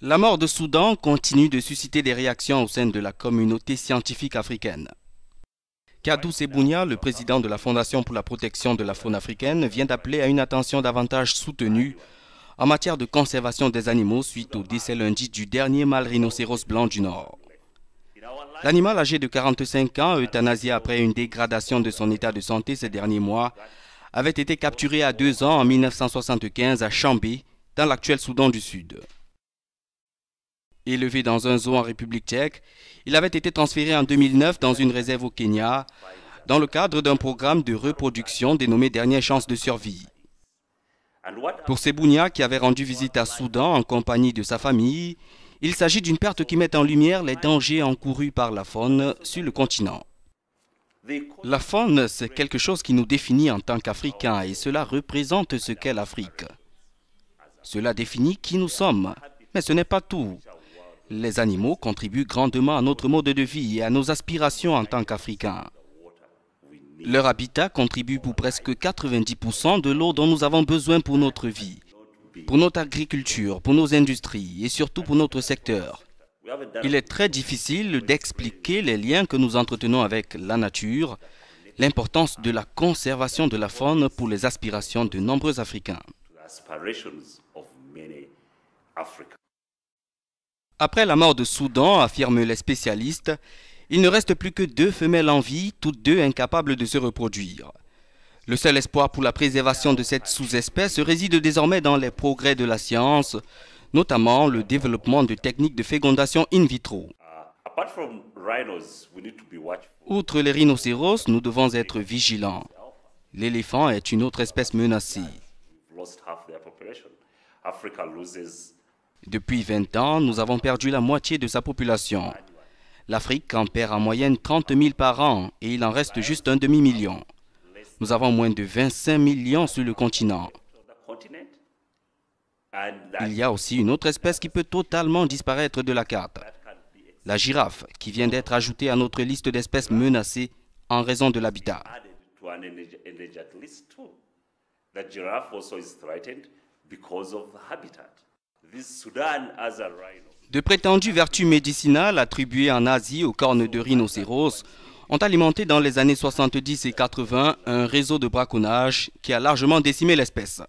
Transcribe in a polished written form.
La mort de Soudan continue de susciter des réactions au sein de la communauté scientifique africaine. Kadou Sebounia, le président de la Fondation pour la protection de la faune africaine, vient d'appeler à une attention davantage soutenue en matière de conservation des animaux suite au décès lundi du dernier mâle rhinocéros blanc du Nord. L'animal âgé de 45 ans, euthanasié après une dégradation de son état de santé ces derniers mois, avait été capturé à 2 ans en 1975 à Chambé, dans l'actuel Soudan du Sud. Élevé dans un zoo en République tchèque, il avait été transféré en 2009 dans une réserve au Kenya, dans le cadre d'un programme de reproduction dénommé Dernière chance de survie. Pour Sebounia, qui avait rendu visite à Soudan en compagnie de sa famille, il s'agit d'une perte qui met en lumière les dangers encourus par la faune sur le continent. La faune, c'est quelque chose qui nous définit en tant qu'Africains et cela représente ce qu'est l'Afrique. Cela définit qui nous sommes, mais ce n'est pas tout. Les animaux contribuent grandement à notre mode de vie et à nos aspirations en tant qu'Africains. Leur habitat contribue pour presque 90% de l'eau dont nous avons besoin pour notre vie, pour notre agriculture, pour nos industries et surtout pour notre secteur. Il est très difficile d'expliquer les liens que nous entretenons avec la nature, l'importance de la conservation de la faune pour les aspirations de nombreux Africains. Après la mort de Soudan, affirment les spécialistes, il ne reste plus que 2 femelles en vie, toutes 2 incapables de se reproduire. Le seul espoir pour la préservation de cette sous-espèce réside désormais dans les progrès de la science, notamment le développement de techniques de fécondation in vitro. Outre les rhinocéros, nous devons être vigilants. L'éléphant est une autre espèce menacée. Depuis 20 ans, nous avons perdu la moitié de sa population. L'Afrique en perd en moyenne 30 000 par an et il en reste juste un demi-million. Nous avons moins de 25 millions sur le continent. Il y a aussi une autre espèce qui peut totalement disparaître de la carte. La girafe, qui vient d'être ajoutée à notre liste d'espèces menacées en raison de l'habitat. De prétendues vertus médicinales attribuées en Asie aux cornes de rhinocéros ont alimenté dans les années 70 et 80 un réseau de braconnage qui a largement décimé l'espèce.